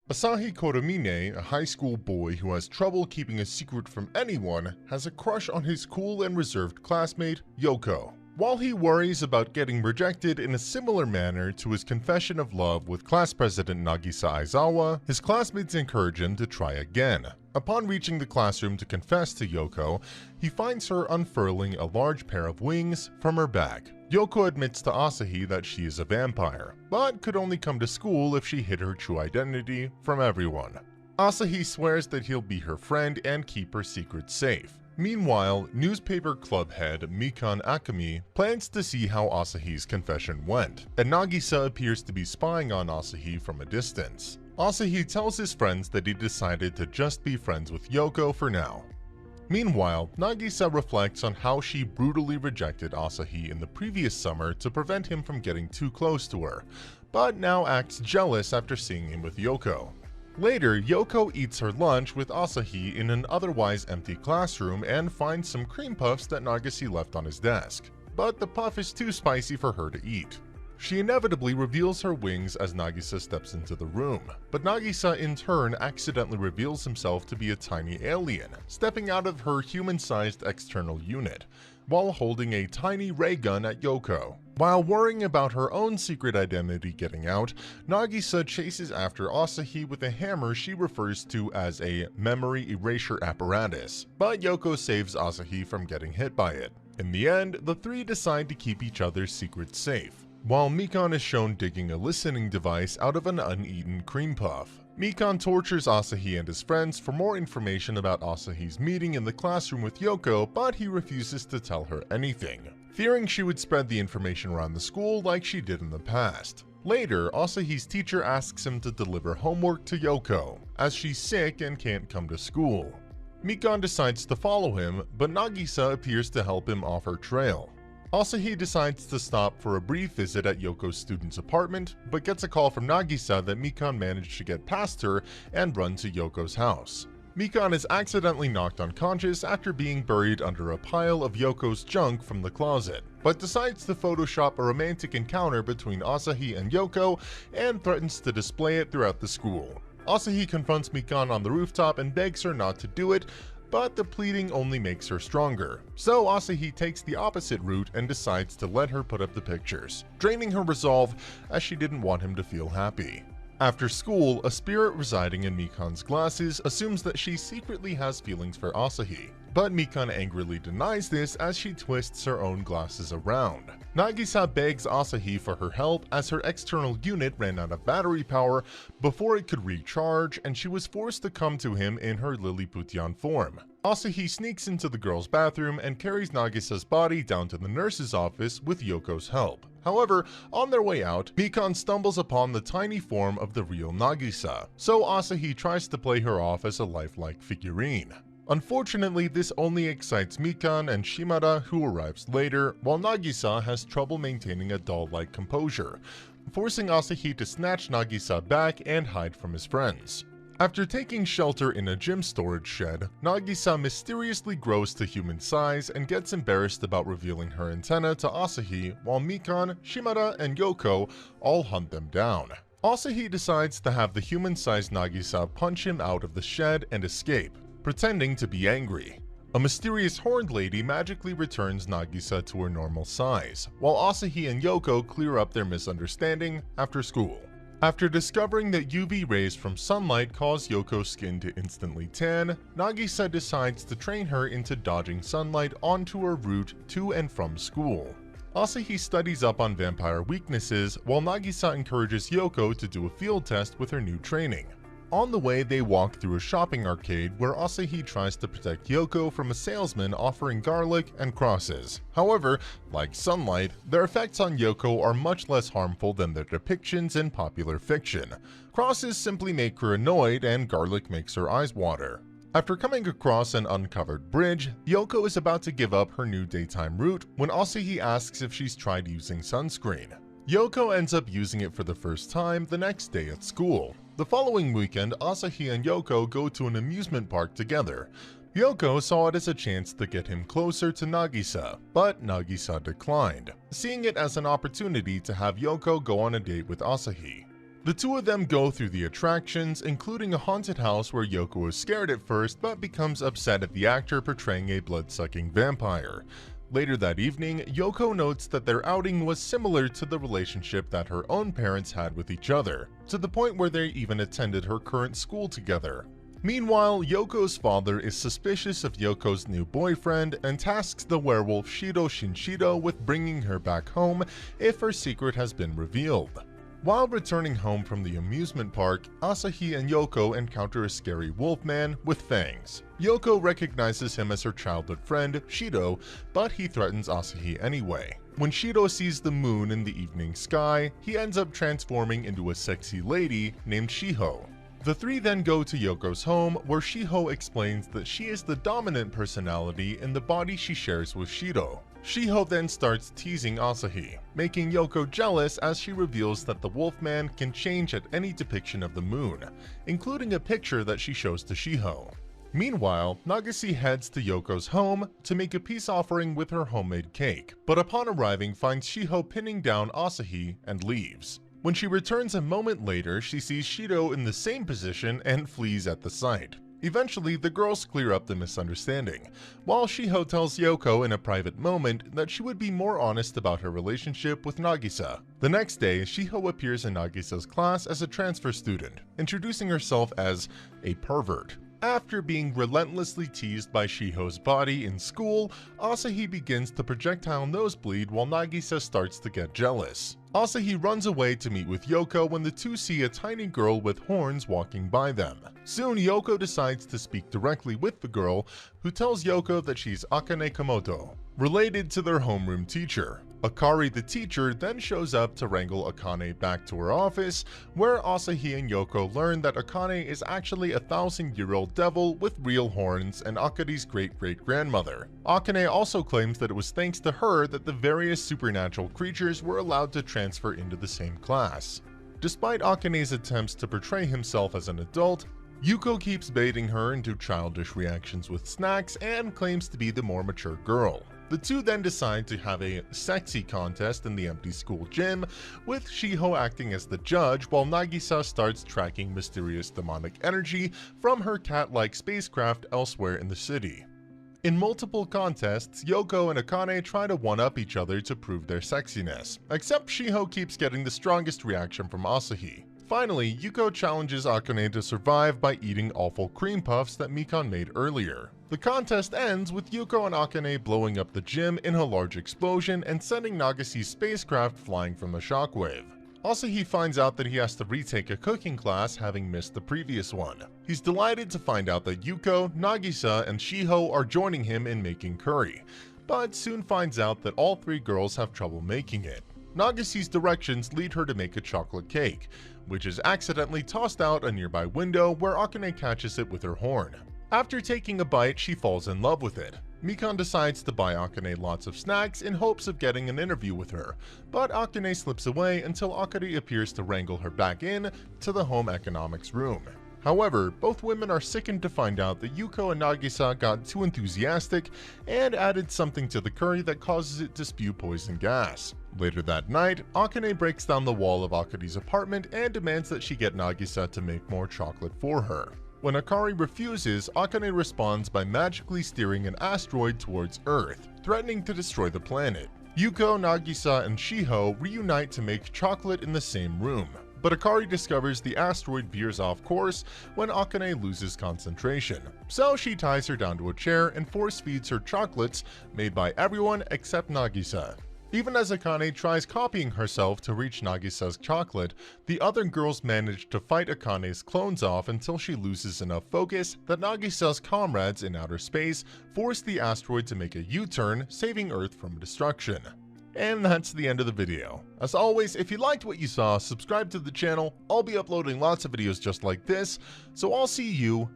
Asahi Kuromine, a high school boy who has trouble keeping a secret from anyone, has a crush on his cool and reserved classmate, Youko. While he worries about getting rejected in a similar manner to his confession of love with class president Nagisa Aizawa, his classmates encourage him to try again. Upon reaching the classroom to confess to Youko, he finds her unfurling a large pair of wings from her back. Youko admits to Asahi that she is a vampire, but could only come to school if she hid her true identity from everyone. Asahi swears that he'll be her friend and keep her secret safe. Meanwhile, newspaper club head Mikan Akemi plans to see how Asahi's confession went, and Nagisa appears to be spying on Asahi from a distance. Asahi tells his friends that he decided to just be friends with Youko for now. Meanwhile, Nagisa reflects on how she brutally rejected Asahi in the previous summer to prevent him from getting too close to her, but now acts jealous after seeing him with Youko. Later, Youko eats her lunch with Asahi in an otherwise empty classroom and finds some cream puffs that Nagisa left on his desk, but the puff is too spicy for her to eat. She inevitably reveals her wings as Nagisa steps into the room, but Nagisa in turn accidentally reveals himself to be a tiny alien, stepping out of her human-sized external unit, while holding a tiny ray gun at Youko. While worrying about her own secret identity getting out, Nagisa chases after Asahi with a hammer she refers to as a memory erasure apparatus, but Youko saves Asahi from getting hit by it. In the end, the three decide to keep each other's secrets safe, while Mikan is shown digging a listening device out of an uneaten cream puff. Mikan tortures Asahi and his friends for more information about Asahi's meeting in the classroom with Youko, but he refuses to tell her anything, fearing she would spread the information around the school like she did in the past. Later, Asahi's teacher asks him to deliver homework to Youko, as she's sick and can't come to school. Mikan decides to follow him, but Nagisa appears to help him off her trail. Asahi decides to stop for a brief visit at Yoko's student's apartment, but gets a call from Nagisa that Mikan managed to get past her and run to Yoko's house. Mikan is accidentally knocked unconscious after being buried under a pile of Yoko's junk from the closet, but decides to Photoshop a romantic encounter between Asahi and Youko and threatens to display it throughout the school. Asahi confronts Mikan on the rooftop and begs her not to do it, but the pleading only makes her stronger. So Asahi takes the opposite route and decides to let her put up the pictures, draining her resolve as she didn't want him to feel happy. After school, a spirit residing in Mikan's glasses assumes that she secretly has feelings for Asahi, but Mikan angrily denies this as she twists her own glasses around. Nagisa begs Asahi for her help as her external unit ran out of battery power before it could recharge, and she was forced to come to him in her Lilliputian form. Asahi sneaks into the girl's bathroom and carries Nagisa's body down to the nurse's office with Yoko's help. However, on their way out, Mikan stumbles upon the tiny form of the real Nagisa, so Asahi tries to play her off as a lifelike figurine. Unfortunately, this only excites Mikan and Shimada, who arrives later, while Nagisa has trouble maintaining a doll-like composure, forcing Asahi to snatch Nagisa back and hide from his friends. After taking shelter in a gym storage shed, Nagisa mysteriously grows to human size and gets embarrassed about revealing her antenna to Asahi, while Mikan, Shimada, and Youko all hunt them down. Asahi decides to have the human-sized Nagisa punch him out of the shed and escape, pretending to be angry. A mysterious horned lady magically returns Nagisa to her normal size, while Asahi and Youko clear up their misunderstanding after school. After discovering that UV rays from sunlight cause Yoko's skin to instantly tan, Nagisa decides to train her into dodging sunlight onto her route to and from school. Asahi studies up on vampire weaknesses, while Nagisa encourages Youko to do a field test with her new training. On the way, they walk through a shopping arcade where Asahi tries to protect Youko from a salesman offering garlic and crosses. However, like sunlight, their effects on Youko are much less harmful than their depictions in popular fiction. Crosses simply make her annoyed and garlic makes her eyes water. After coming across an uncovered bridge, Youko is about to give up her new daytime route when Asahi asks if she's tried using sunscreen. Youko ends up using it for the first time the next day at school. The following weekend, Asahi and Youko go to an amusement park together. Youko saw it as a chance to get him closer to Nagisa, but Nagisa declined, seeing it as an opportunity to have Youko go on a date with Asahi. The two of them go through the attractions, including a haunted house where Youko is scared at first but becomes upset at the actor portraying a blood-sucking vampire. Later that evening, Youko notes that their outing was similar to the relationship that her own parents had with each other, to the point where they even attended her current school together. Meanwhile, Yoko's father is suspicious of Yoko's new boyfriend and tasks the werewolf Shiro Shinshido with bringing her back home if her secret has been revealed. While returning home from the amusement park, Asahi and Youko encounter a scary wolfman with fangs. Youko recognizes him as her childhood friend, Shiro, but he threatens Asahi anyway. When Shiro sees the moon in the evening sky, he ends up transforming into a sexy lady named Shiho. The three then go to Yoko's home, where Shiho explains that she is the dominant personality in the body she shares with Shiro. Shiho then starts teasing Asahi, making Youko jealous as she reveals that the Wolfman can change at any depiction of the moon, including a picture that she shows to Shiho. Meanwhile, Nagase heads to Yoko's home to make a peace offering with her homemade cake, but upon arriving finds Shiho pinning down Asahi and leaves. When she returns a moment later, she sees Shiro in the same position and flees at the sight. Eventually, the girls clear up the misunderstanding, while Shiho tells Youko in a private moment that she would be more honest about her relationship with Nagisa. The next day, Shiho appears in Nagisa's class as a transfer student, introducing herself as a pervert. After being relentlessly teased by Shiho's body in school, Asahi begins to projectile nosebleed while Nagisa starts to get jealous. Asahi runs away to meet with Youko when the two see a tiny girl with horns walking by them. Soon, Youko decides to speak directly with the girl, who tells Youko that she's Akane Komoto, related to their homeroom teacher. Akari the teacher then shows up to wrangle Akane back to her office, where Asahi and Youko learn that Akane is actually a 1,000-year-old devil with real horns and Akari's great-great-grandmother. Akane also claims that it was thanks to her that the various supernatural creatures were allowed to transfer into the same class. Despite Akane's attempts to portray himself as an adult, Youko keeps baiting her into childish reactions with snacks and claims to be the more mature girl. The two then decide to have a sexy contest in the empty school gym, with Shiho acting as the judge while Nagisa starts tracking mysterious demonic energy from her cat-like spacecraft elsewhere in the city. In multiple contests, Youko and Akane try to one-up each other to prove their sexiness, except Shiho keeps getting the strongest reaction from Asahi. Finally, Youko challenges Akane to survive by eating awful cream puffs that Mikan made earlier. The contest ends with Youko and Akane blowing up the gym in a large explosion and sending Nagase's spacecraft flying from the shockwave. Asahi finds out that he has to retake a cooking class, having missed the previous one. He's delighted to find out that Youko, Nagisa, and Shiho are joining him in making curry, but soon finds out that all three girls have trouble making it. Nagase's directions lead her to make a chocolate cake, which is accidentally tossed out a nearby window where Akane catches it with her horn. After taking a bite, she falls in love with it. Mikan decides to buy Akane lots of snacks in hopes of getting an interview with her, but Akane slips away until Akari appears to wrangle her back in to the home economics room. However, both women are sickened to find out that Youko and Nagisa got too enthusiastic and added something to the curry that causes it to spew poison gas. Later that night, Akane breaks down the wall of Akari's apartment and demands that she get Nagisa to make more chocolate for her. When Akari refuses, Akane responds by magically steering an asteroid towards Earth, threatening to destroy the planet. Youko, Nagisa, and Shiho reunite to make chocolate in the same room, but Akari discovers the asteroid veers off course when Akane loses concentration. So she ties her down to a chair and force feeds her chocolates made by everyone except Nagisa. Even as Akane tries copying herself to reach Nagisa's chocolate, the other girls manage to fight Akane's clones off until she loses enough focus that Nagisa's comrades in outer space force the asteroid to make a U-turn, saving Earth from destruction. And that's the end of the video. As always, if you liked what you saw, subscribe to the channel. I'll be uploading lots of videos just like this, so I'll see you